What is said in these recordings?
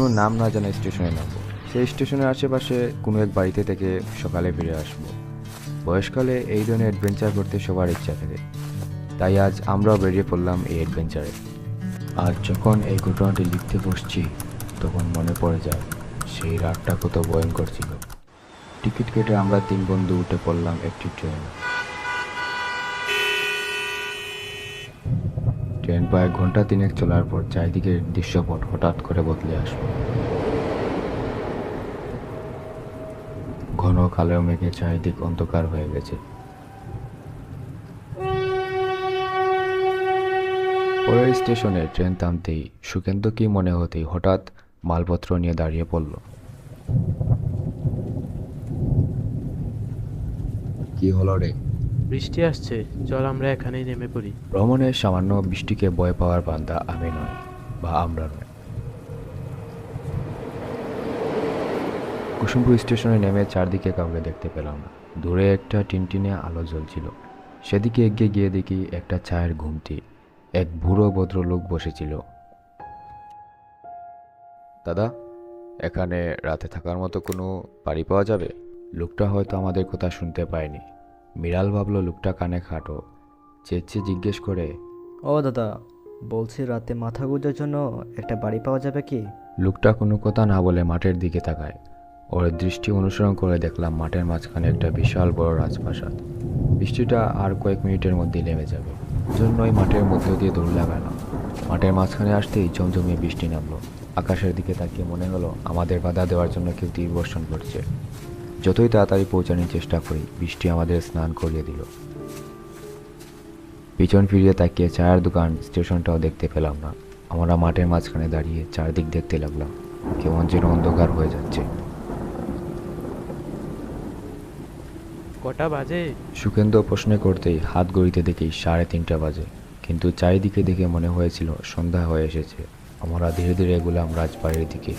কোনো নাম না জানা স্টেশনে নামবো। সেই স্টেশনের আশেপাশে কোনো এক বাড়িতে থেকে সকালে ফিরে আসবো। বয়সকালে এই ধরনের অ্যাডভেঞ্চার করতে সবার ইচ্ছা থাকে, তাই আজ আমরাও বেরিয়ে পড়লাম এই অ্যাডভেঞ্চারে। আর যখন এই ঘটনাটি লিখতে বসছি তখন মনে পড়ে যায় সেই রাতটা কত ভয়ঙ্কর ছিল। টিকিট কেটে আমরা 3 বন্ধু উঠে পড়লাম একটি ট্রেন। ট্রেন প্রায় ঘন্টা 3 চলার পর চারিদিকের দৃশ্যপট হঠাৎ করে বদলে আসলো। ঘন কালো মেঘে চারিদিক অন্ধকার হয়ে গেছে। পরের স্টেশনে ট্রেন থামতেই সুকেন্দ্র কি মনে হতেই হঠাৎ মালপত্র নিয়ে দাঁড়িয়ে পড়ল। কি হলো রে? বৃষ্টি আসছে, চল আমরা এখানেই নেমে পড়ি। ভ্রমণে সামান্য বৃষ্টিকে ভয় পাওয়ার বান্দা আমি নয়, বা আমরা নয়। কুসুমপুর স্টেশনে নেমে চারদিকে কাউকে দেখতে পেলাম না। দূরে একটা টিনটিনে আলো জ্বলছিল। সেদিকে এগিয়ে গিয়ে দেখি একটা চায়ের ঘুমটি এক বুড়ো ভদ্রলোক বসেছিল। দাদা, এখানে রাতে থাকার মতো কোনো বাড়ি পাওয়া যাবে? লোকটা হয়তো আমাদের কথা শুনতে পায়নি। মিরাল ভাবলো লোকটা কানে খাটো, চেঁচিয়ে জিজ্ঞেস করে, ও দাদা, বলছি রাতে মাথা গোঁজার জন্য একটা বাড়ি পাওয়া যাবে কি? লোকটা কোনো কথা না বলে মাঠের দিকে তাকায়। ওর দৃষ্টি অনুসরণ করে দেখলাম মাঠের মাঝখানে একটা বিশাল বড় রাজপ্রাসাদ। বৃষ্টিটা আর কয়েক মিনিটের মধ্যেই নেমে যাবে, জন্যই মাঠের মধ্য দিয়ে দৌড় লাগালাম। মাঠের মাঝখানে আসতেই জমজমিয়ে বৃষ্টি নামলো। আকাশের দিকে তাকিয়ে মনে হলো আমাদের বাধা দেওয়ার জন্য কেউ তীর বর্ষণ করছে। যতই তাড়াতাড়ি পৌঁছানোর চেষ্টা করি, বৃষ্টি আমাদের স্নান করিয়ে দিল। পিছন ফিরিয়ে তাকিয়ে চায়ের দোকান স্টেশনটাও দেখতে পেলাম না। আমরা মাঠের মাঝখানে দাঁড়িয়ে চারদিক দেখতে লাগলাম। কেমন যেন অন্ধকার হয়ে যাচ্ছে। কটা বাজে? সুকেন্দ্র প্রশ্ন করতেই হাত ঘড়িতে দেখি 3:30 বাজে, কিন্তু চারিদিকে দেখে মনে হয়েছিল সন্ধ্যা হয়ে এসেছে। আমরা ধীরে ধীরে এগুলাম রাজবাড়ির দিকে।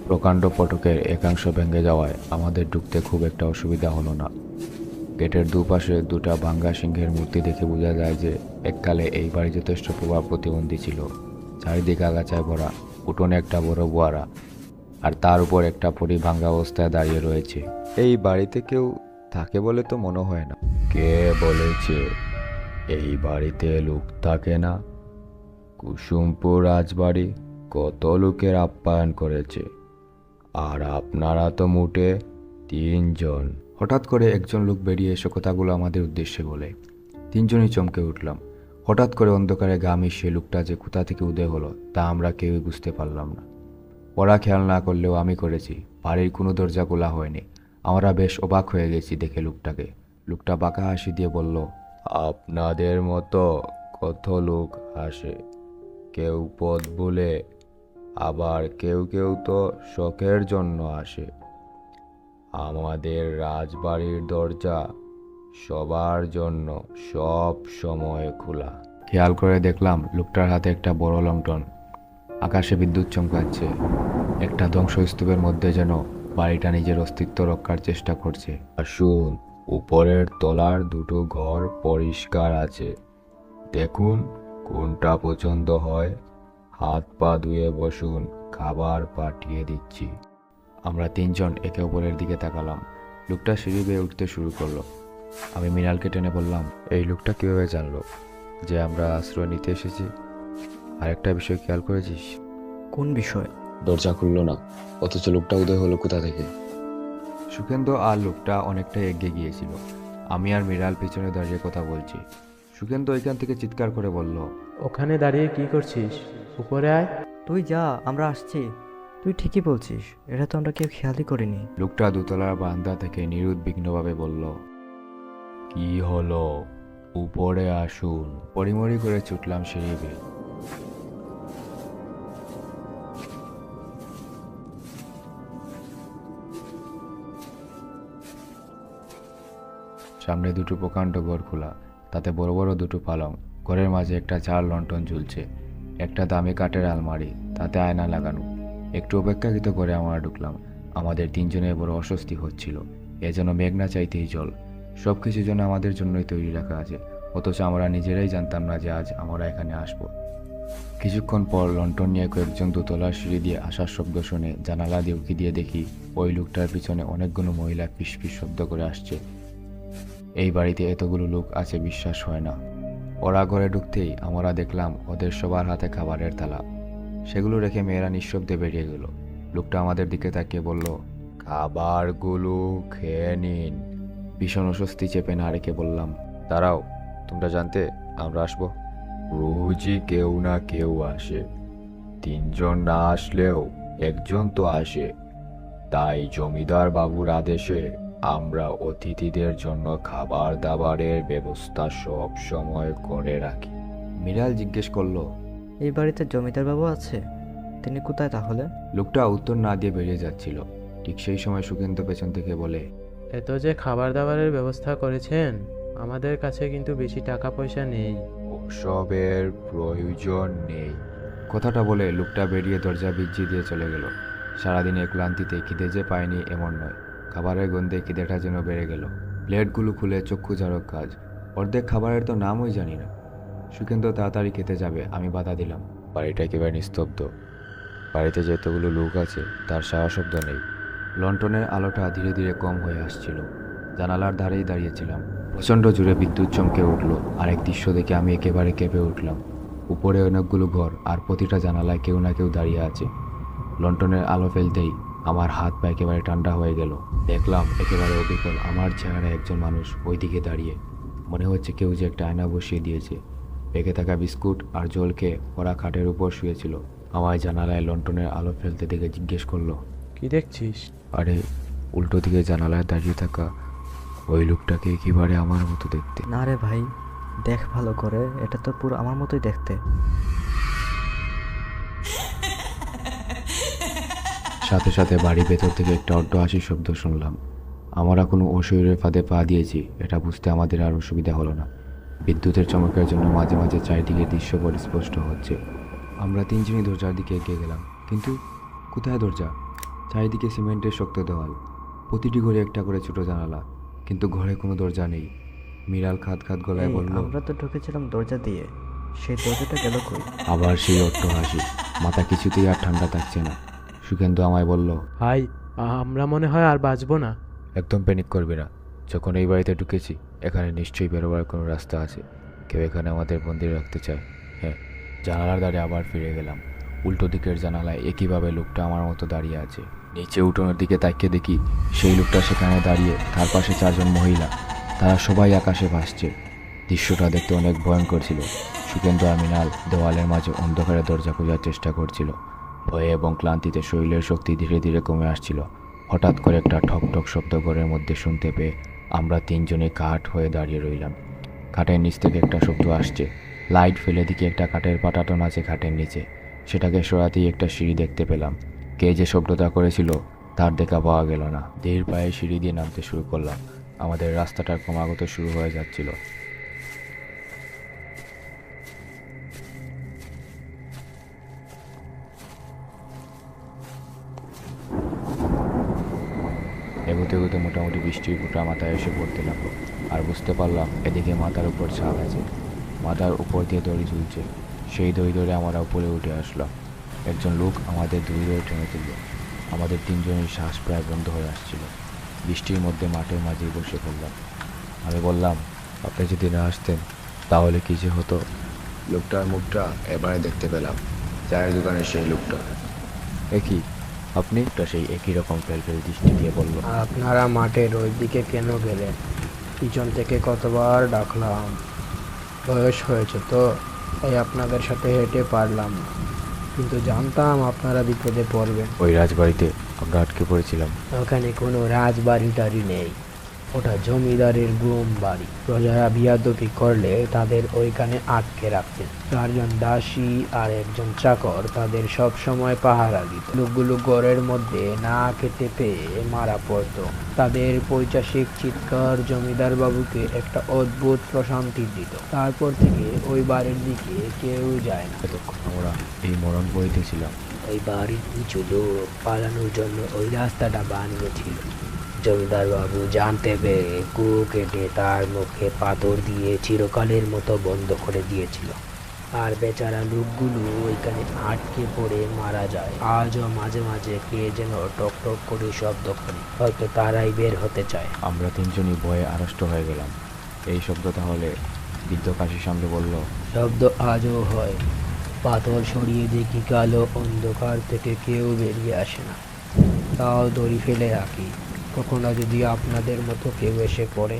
প্রকাণ্ড ফটকের একাংশ ভেঙে যাওয়ায় আমাদের ঢুকতে খুব একটা অসুবিধা হলো না। গেটের দুপাশে দুটা ভাঙ্গা সিংহের মূর্তি দেখে বোঝা যায় যে এককালে এই বাড়ি যথেষ্ট প্রভাব প্রতিবন্ধী ছিল। চারিদিকে আগাছায় ভরা, উঠোনে একটা বড় বোয়ারা, আর তার উপর একটা পরি ভাঙ্গা অবস্থায় দাঁড়িয়ে রয়েছে। এই বাড়িতে কেউ থাকে বলে তো মনে হয় না। কে বলেছে এই বাড়িতে লোক থাকে না? কুসুমপুর রাজবাড়ি কত লোকের আপ্যায়ন করেছে, আর আপনারা তো মোটে 3 জন। হঠাৎ করে একজন লোক বেরিয়ে এসে কথাগুলো আমাদের উদ্দেশ্যে বলে। 3জনই চমকে উঠলাম। হঠাৎ করে অন্ধকারে গা মিশিয়ে লোকটা যে কোথা থেকে উদয় হলো তা আমরা কেউই বুঝতে পারলাম না। ওরা খেয়াল না করলেও আমি করেছি, বাড়ির কোনো দরজা খোলা হয়নি। আমরা বেশ অবাক হয়ে গেছি দেখে লোকটাকে। লোকটা বাঁকা হাসি দিয়ে বলল, আপনাদের মতো কত লোক আসে, কেউ পথ ভুলে, আবার কেউ কেউ তো শখের জন্য আসে। আমাদের রাজবাড়ির দরজা সবার জন্য সব সময় খোলা। খেয়াল করে দেখলাম লোকটার হাতে একটা বড় লণ্ঠন। আকাশে বিদ্যুৎ চমকাচ্ছে। একটা ধ্বংসস্তূপের মধ্যে যেন বাড়িটা নিজের অস্তিত্ব রক্ষার চেষ্টা করছে। আসুন, উপরের তলার দুটো ঘর পরিষ্কার আছে, দেখুন কোনটা পছন্দ হয়। হাত পা ধুয়ে বসুন, খাবার পাঠিয়ে দিচ্ছি। আমরা 3জন একে অপরের দিকে তাকালাম। লোকটা সিঁড়ি বেয়ে উঠতে শুরু করলো। আমি মৃণালকে টেনে বললাম, এই লোকটা কিভাবে জানলো যে আমরা আশ্রয় নিতে এসেছি? আর একটা বিষয় খেয়াল করেছিস? কোন বিষয়? দরজা খুললো না, অথচ লোকটা উদয় হলো কোথা থেকে? সুকেন্দ্র আর লোকটা অনেকটা এগিয়ে গিয়েছিল। আমি আর মৃণাল পিছনে দাঁড়িয়ে কথা বলছি। সুকেন্দ্র এখান থেকে চিৎকার করে বলল, ওখানে দাঁড়িয়ে কি করছিস? উপরে আয়। তুই যা, আমরা আসছি। তুই ঠিকই বলছিস, এটা তো আমরা কেউ খেয়ালই করিনি। লোকটা দোতলার বারান্দা থেকে নিরুদ্বিগ্নভাবে বলল, কি হলো, উপরে আসুন। পরিমরি করে ছুটলাম সিঁড়ি বেয়ে। সামনে দুটো প্রকাণ্ড ঘর খোলা, তাতে বড় বড় দুটো পালং। ঘরের মাঝে একটা চার লণ্ঠন ঝুলছে, একটা দামি কাঠের আলমারি, তাতে আয়না লাগানো। একটু অপেক্ষাকৃত করে আমরা ঢুকলাম। আমাদের 3জনের বড় অস্বস্তি হচ্ছিল। এ যেন মেঘ না চাইতেই জল। সব কিছু যেন আমাদের জন্যই তৈরি রাখা আছে, অথচ আমরা নিজেরাই জানতাম না যে আজ আমরা এখানে আসবো। কিছুক্ষণ পর লন্ঠন নিয়ে কয়েকজন দোতলার সিঁড়ি দিয়ে আসার শব্দ শুনে জানালা দিয়ে উঁকি দিয়ে দেখি ওই লোকটার পিছনে অনেকগুলো মহিলা ফিসফিস শব্দ করে আসছে। এই বাড়িতে এতগুলো লোক আছে বিশ্বাস হয় না। ওরা ঘরে ঢুকতেই আমরা দেখলাম ওদের সবার হাতে খাবারের থালা। সেগুলো রেখে মেয়েরা নিঃশব্দে বেরিয়ে গেল। লোকটা আমাদের দিকে তাকিয়ে বলল, খাবারগুলো খেয়ে নিন। ভীষণ অস্বস্তি চেপে না রেখে বললাম, দাঁড়াও, তোমরা জানতে আমরা আসবো? রোজই কেউ না কেউ আসে, 3 জন না আসলেও একজন তো আসে। তাই জমিদার বাবুর আদেশে আমরা অতিথিদের জন্য খাবার দাবারের ব্যবস্থা সব সময় করে রাখি। মিরাল জিজ্ঞেস করলো, এই বাড়িতে জমিদার বাবু আছে? তিনি কোথায় তাহলে? লোকটা উত্তর না দিয়ে বেরিয়ে যাচ্ছিল। ঠিক সেই সময় সুকেন্ত পেছন থেকে বলে, এত যে খাবার দাবারের ব্যবস্থা করেছেন, আমাদের কাছে কিন্তু বেশি টাকা পয়সা নেই। ওসবের প্রয়োজন নেই। কথাটা বলে লোকটা বেরিয়ে দরজা ভিজিয়ে দিয়ে চলে গেল। সারাদিনের ক্লান্তিতে খিদে যে পায়নি এমন নয়, খাবারের গন্ধে খিদেটা যেন বেড়ে গেল। প্লেটগুলো খুলে চক্ষু ঝাড়ক কাজ। অর্ধেক খাবারের তো নামই জানি না। সুকেন্ত তাড়াতাড়ি খেতে যাবে, আমি বাধা দিলাম। বাড়িটা একেবারে নিস্তব্ধ। বাড়িতে যেতগুলো লোক আছে তার সারা শব্দ নেই। লন্ঠনের আলোটা ধীরে ধীরে কম হয়ে আসছিল। জানালার ধারেই দাঁড়িয়েছিলাম। প্রচণ্ড জোরে বিদ্যুৎ চমকে উঠল। আরেক দৃশ্য দেখে আমি একেবারে কেঁপে উঠলাম। উপরে অনেকগুলো ঘর, আর প্রতিটা জানালায় কেউ না কেউ দাঁড়িয়ে আছে। লন্ঠনের আলো ফেলতেই আমার হাত পা একেবারে ঠান্ডা হয়ে গেল। দেখলাম একেবারে অবিকল আমার চেহারা একজন মানুষ ওই দিকে দাঁড়িয়ে। মনে হচ্ছে কেউ যে একটা আয়না বসিয়ে দিয়েছে। পেকে থাকা বিস্কুট আর জল খেয়ে ওরা খাটের উপর শুয়েছিল। আমায় জানালায় লন্ঠনের আলো ফেলতে দেখে জিজ্ঞেস করলো, কি দেখছিস? আরে, উল্টো দিকে জানালায় দাঁড়িয়ে থাকা ওই লোকটাকে একেবারে আমার মতো দেখতে। না রে ভাই, দেখ ভালো করে, এটা তো পুরো আমার মতোই দেখতে। সাথে সাথে বাড়ির ভেতর থেকে একটা অট্ট হাসির শব্দ শুনলাম। আমরা কোনো অশরীরের ফাঁদে পা দিয়েছি এটা বুঝতে আমাদের আর অসুবিধা হলো না। বিদ্যুতের চমকের জন্য মাঝে মাঝে চারিদিকে দৃশ্য পরিস্পষ্ট হচ্ছে। আমরা 3 জনই দরজার দিকে এগিয়ে গেলাম, কিন্তু কোথায় দরজা? চারিদিকে সিমেন্টের শক্ত দেওয়াল, প্রতিটি ঘরে একটা করে ছোট জানালা, কিন্তু ঘরে কোনো দরজা নেই। মিরাল খাদ খাদ গলায় এই, বলল, আমরা তো ঢুকেছিলাম দরজা দিয়ে, সেই দরজাটা গেল কই? আবার সেই অট্ট হাসি। মাথা কিছুতেই আর ঠান্ডা থাকছে না। সুকেন্দ্র আমায় বলল, ভাই, আমরা মনে হয় আর বাঁচবো না। একদম প্যানিক করবি না। যখন এই বাড়িতে ঢুকেছি এখানে নিশ্চয়ই বেরোবার কোনো রাস্তা আছে। কেউ এখানে আমাদের বন্দি রাখতে চায়। হ্যাঁ। জানালার ধারে আবার ফিরে গেলাম। উল্টো দিকের জানালায় একইভাবে লোকটা আমার মতো দাঁড়িয়ে আছে। নিচে উঠোনের দিকে তাকিয়ে দেখি সেই লোকটা সেখানে দাঁড়িয়ে, তার পাশে 4 জন মহিলা। তারা সবাই আকাশে ভাসছে। দৃশ্যটা দেখতে অনেক ভয়ঙ্কর ছিল। সুকেন্দ্র আর মৃণাল দেওয়ালের মাঝে অন্ধকারে দরজা খোঁজার চেষ্টা করছিল। ভয়ে এবং ক্লান্তিতে শরীরের শক্তি ধীরে ধীরে কমে আসছিল। হঠাৎ করে একটা ঠক ঠক শব্দ ঘরের মধ্যে শুনতে পেয়ে আমরা 3 জনে কাঠ হয়ে দাঁড়িয়ে রইলাম। খাটের নিচ থেকে একটা শব্দ আসছে। লাইট ফেলে দিকে একটা কাঠের পাটাতন আছে খাটের নিচে। সেটাকে সরাতেই একটা সিঁড়ি দেখতে পেলাম। কে যে শব্দটা করেছিল তার দেখা পাওয়া গেল না। ধীর পায়ে সিঁড়ি দিয়ে নামতে শুরু করলাম। আমাদের রাস্তাটা ক্রমাগত শুরু হয়ে যাচ্ছিল। এগোতে এগোতে মোটামুটি বৃষ্টির ফোঁটা মাথায় এসে পড়তে লাগলো। আর বুঝতে পারলাম এদিকে মাথার উপর ছাদ আছে। মাথার উপর দিয়ে দড়ি ঝুলছে। সেই দড়ি ধরে আমরা উপরে উঠে আসলাম। একজন লোক আমাদের দড়ি ধরে টেনে তুলল। আমাদের 3 জনের শ্বাস প্রায় বন্ধ হয়ে আসছিল। বৃষ্টির মধ্যে মাঠের মাঝেই বসে পড়লাম। আমি বললাম, আপনি যদি না আসতেন তাহলে কী যে হতো। লোকটার মুখটা এবারে দেখতে পেলাম। চায়ের দোকানের সেই লোকটা। একই আপনি? তা সেই একই রকম ফেলফেল দৃষ্টি দিয়ে বলল, আপনারা মাঠের ওই দিকে কেন গেলেন? পিছন থেকে কতবার ডাকলাম, বয়স হয়েছে তো, তাই আপনাদের সাথে হেঁটে পারলাম না, কিন্তু জানতাম আপনারা বিপদে পড়বেন। ওই রাজবাড়িতে আমরা আটকে পড়েছিলাম। ওখানে কোনো রাজবাড়ি টাড়ি নেই, ওটা জমিদারের গুম বাড়ি। প্রজারা বিয়াদবি করলে তাদের ওইখানে আটকে রাখতেন। 4 জন দাসী আর একজন চাকর তাদের সব সময় পাহারা দিত। লোকগুলো ঘরের মধ্যে না খেতে পেয়ে মারা পড়তো। তাদের পৈশাচিক চিৎকার জমিদার বাবুকে একটা অদ্ভুত প্রশান্তি দিত। তারপর থেকে ওই বাড়ির দিকে কেউ যায় না। এতক্ষণ আমরা এই মরণ পড়িতেছিলাম। ওই বাড়ির কিছু লোক পালানোর জন্য ওই রাস্তাটা বানিয়েছিল। জমিদার বাবু জানতে পেরে কুয়ো কেটে তার মুখে পাথর দিয়ে চিরকালের মতো বন্ধ করে দিয়েছিল। আর বেচারা লোকগুলো ওইখানে আটকে পড়ে মারা যায়। আজও মাঝে মাঝে কে যেন টক টক করে শব্দ করে, হয়তো তারাই বের হতে চায়। আমরা তিনজনই ভয়ে আড়ষ্ট হয়ে গেলাম। এই শব্দ তাহলে? বৃদ্ধ কাশির সামনে বলল। শব্দ আজও হয়। পাথর সরিয়ে দেখি কালো অন্ধকার থেকে কেউ বেরিয়ে আসে না। তাও দড়ি ফেলে রাখি, কখনো যদি আপনাদের মতো কেউ এসে পড়ে।